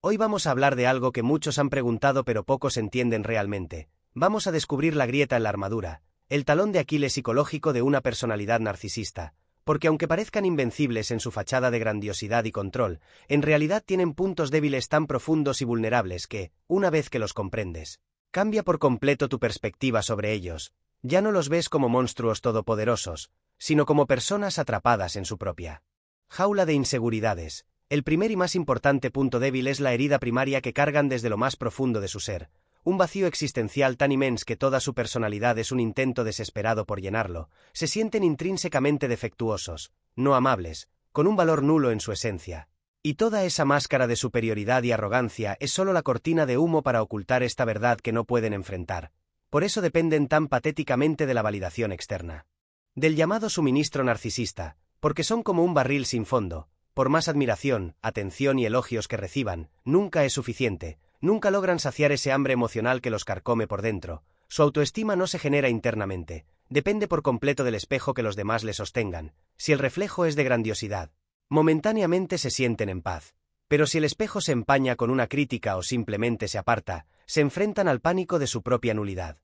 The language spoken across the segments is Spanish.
Hoy vamos a hablar de algo que muchos han preguntado pero pocos entienden realmente. Vamos a descubrir la grieta en la armadura, el talón de Aquiles psicológico de una personalidad narcisista, porque aunque parezcan invencibles en su fachada de grandiosidad y control, en realidad tienen puntos débiles tan profundos y vulnerables que, una vez que los comprendes, cambia por completo tu perspectiva sobre ellos. Ya no los ves como monstruos todopoderosos, sino como personas atrapadas en su propia jaula de inseguridades. El primer y más importante punto débil es la herida primaria que cargan desde lo más profundo de su ser, un vacío existencial tan inmenso que toda su personalidad es un intento desesperado por llenarlo. Se sienten intrínsecamente defectuosos, no amables, con un valor nulo en su esencia. Y toda esa máscara de superioridad y arrogancia es solo la cortina de humo para ocultar esta verdad que no pueden enfrentar. Por eso dependen tan patéticamente de la validación externa. Del llamado suministro narcisista, porque son como un barril sin fondo. Por más admiración, atención y elogios que reciban, nunca es suficiente, nunca logran saciar ese hambre emocional que los carcome por dentro. Su autoestima no se genera internamente, depende por completo del espejo que los demás le sostengan. Si el reflejo es de grandiosidad, momentáneamente se sienten en paz. Pero si el espejo se empaña con una crítica o simplemente se aparta, se enfrentan al pánico de su propia nulidad.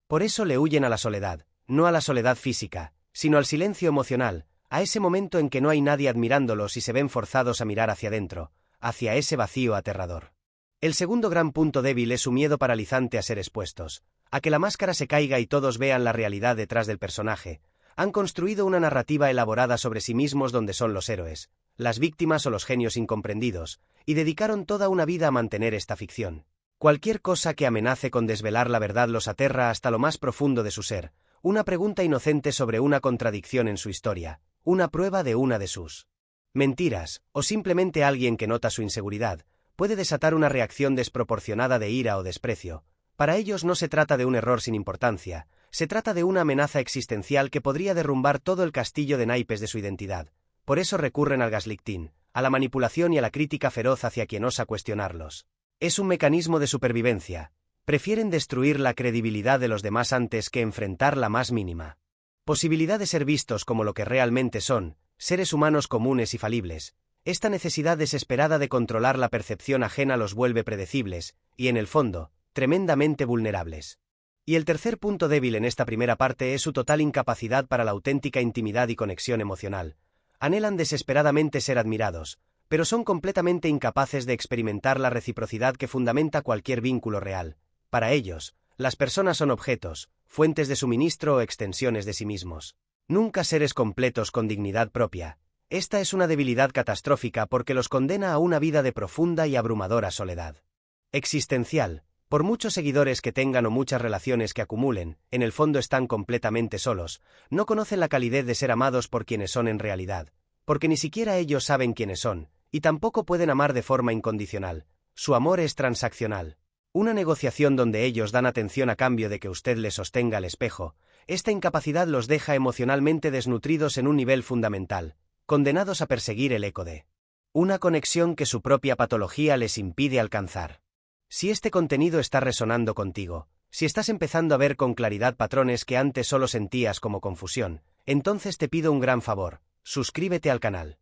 Por eso le huyen a la soledad, no a la soledad física, sino al silencio emocional, a ese momento en que no hay nadie admirándolos y se ven forzados a mirar hacia adentro, hacia ese vacío aterrador. El segundo gran punto débil es su miedo paralizante a ser expuestos, a que la máscara se caiga y todos vean la realidad detrás del personaje. Han construido una narrativa elaborada sobre sí mismos donde son los héroes, las víctimas o los genios incomprendidos, y dedicaron toda una vida a mantener esta ficción. Cualquier cosa que amenace con desvelar la verdad los aterra hasta lo más profundo de su ser, una pregunta inocente sobre una contradicción en su historia, una prueba de una de sus mentiras, o simplemente alguien que nota su inseguridad, puede desatar una reacción desproporcionada de ira o desprecio. Para ellos no se trata de un error sin importancia, se trata de una amenaza existencial que podría derrumbar todo el castillo de naipes de su identidad. Por eso recurren al gaslighting, a la manipulación y a la crítica feroz hacia quien osa cuestionarlos. Es un mecanismo de supervivencia. Prefieren destruir la credibilidad de los demás antes que enfrentar la más mínima posibilidad de ser vistos como lo que realmente son, seres humanos comunes y falibles. Esta necesidad desesperada de controlar la percepción ajena los vuelve predecibles, y en el fondo, tremendamente vulnerables. Y el tercer punto débil en esta primera parte es su total incapacidad para la auténtica intimidad y conexión emocional. Anhelan desesperadamente ser admirados, pero son completamente incapaces de experimentar la reciprocidad que fundamenta cualquier vínculo real. Para ellos, las personas son objetos, fuentes de suministro o extensiones de sí mismos. Nunca seres completos con dignidad propia. Esta es una debilidad catastrófica porque los condena a una vida de profunda y abrumadora soledad existencial. Por muchos seguidores que tengan o muchas relaciones que acumulen, en el fondo están completamente solos, no conocen la calidez de ser amados por quienes son en realidad, porque ni siquiera ellos saben quiénes son, y tampoco pueden amar de forma incondicional. Su amor es transaccional. Una negociación donde ellos dan atención a cambio de que usted les sostenga el espejo. Esta incapacidad los deja emocionalmente desnutridos en un nivel fundamental, condenados a perseguir el eco de una conexión que su propia patología les impide alcanzar. Si este contenido está resonando contigo, si estás empezando a ver con claridad patrones que antes solo sentías como confusión, entonces te pido un gran favor, suscríbete al canal.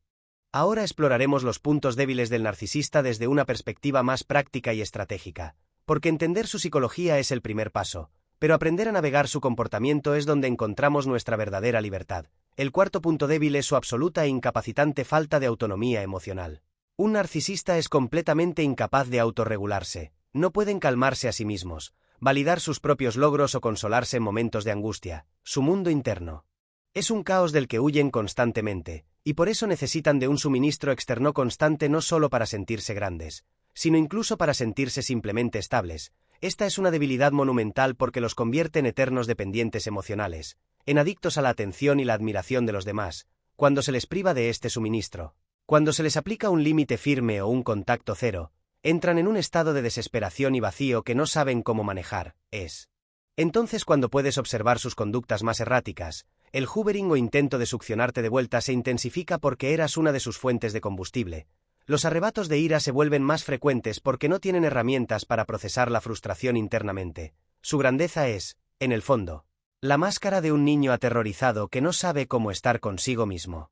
Ahora exploraremos los puntos débiles del narcisista desde una perspectiva más práctica y estratégica. Porque entender su psicología es el primer paso, pero aprender a navegar su comportamiento es donde encontramos nuestra verdadera libertad. El cuarto punto débil es su absoluta e incapacitante falta de autonomía emocional. Un narcisista es completamente incapaz de autorregularse, no pueden calmarse a sí mismos, validar sus propios logros o consolarse en momentos de angustia. Su mundo interno es un caos del que huyen constantemente, y por eso necesitan de un suministro externo constante no solo para sentirse grandes, sino incluso para sentirse simplemente estables. Esta es una debilidad monumental porque los convierte en eternos dependientes emocionales, en adictos a la atención y la admiración de los demás. Cuando se les priva de este suministro, cuando se les aplica un límite firme o un contacto cero, entran en un estado de desesperación y vacío que no saben cómo manejar. Es entonces cuando puedes observar sus conductas más erráticas. El hoovering o intento de succionarte de vuelta se intensifica porque eras una de sus fuentes de combustible. Los arrebatos de ira se vuelven más frecuentes porque no tienen herramientas para procesar la frustración internamente. Su grandeza es, en el fondo, la máscara de un niño aterrorizado que no sabe cómo estar consigo mismo.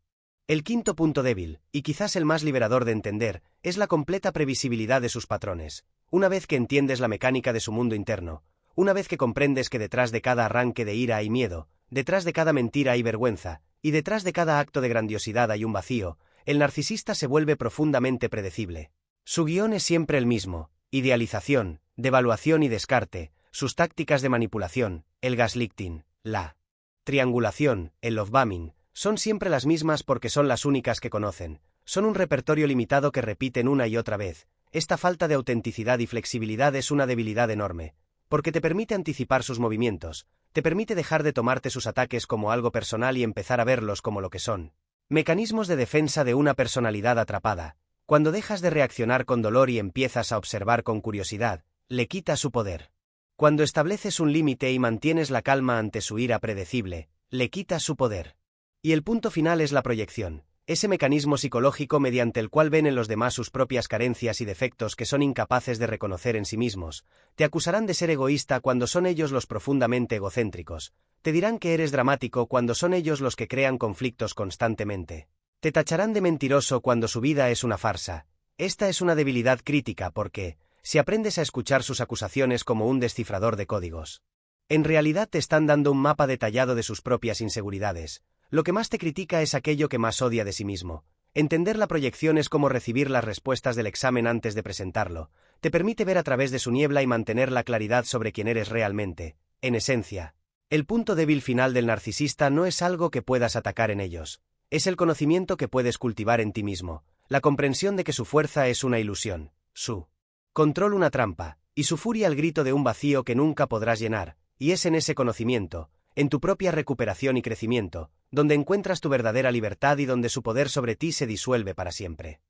El quinto punto débil, y quizás el más liberador de entender, es la completa previsibilidad de sus patrones. Una vez que entiendes la mecánica de su mundo interno, una vez que comprendes que detrás de cada arranque de ira hay miedo, detrás de cada mentira hay vergüenza, y detrás de cada acto de grandiosidad hay un vacío, el narcisista se vuelve profundamente predecible. Su guión es siempre el mismo: idealización, devaluación y descarte, sus tácticas de manipulación, el gaslighting, la triangulación, el lovebombing, son siempre las mismas porque son las únicas que conocen. Son un repertorio limitado que repiten una y otra vez. Esta falta de autenticidad y flexibilidad es una debilidad enorme, porque te permite anticipar sus movimientos, te permite dejar de tomarte sus ataques como algo personal y empezar a verlos como lo que son: mecanismos de defensa de una personalidad atrapada. Cuando dejas de reaccionar con dolor y empiezas a observar con curiosidad, le quita su poder. Cuando estableces un límite y mantienes la calma ante su ira predecible, le quitas su poder. Y el punto final es la proyección, ese mecanismo psicológico mediante el cual ven en los demás sus propias carencias y defectos que son incapaces de reconocer en sí mismos. Te acusarán de ser egoísta cuando son ellos los profundamente egocéntricos. Te dirán que eres dramático cuando son ellos los que crean conflictos constantemente. Te tacharán de mentiroso cuando su vida es una farsa. Esta es una debilidad crítica porque, si aprendes a escuchar sus acusaciones como un descifrador de códigos, en realidad te están dando un mapa detallado de sus propias inseguridades. Lo que más te critica es aquello que más odia de sí mismo. Entender la proyección es como recibir las respuestas del examen antes de presentarlo. Te permite ver a través de su niebla y mantener la claridad sobre quién eres realmente. En esencia, el punto débil final del narcisista no es algo que puedas atacar en ellos. Es el conocimiento que puedes cultivar en ti mismo, la comprensión de que su fuerza es una ilusión, su control una trampa, y su furia el grito de un vacío que nunca podrás llenar, y es en ese conocimiento, en tu propia recuperación y crecimiento, donde encuentras tu verdadera libertad y donde su poder sobre ti se disuelve para siempre.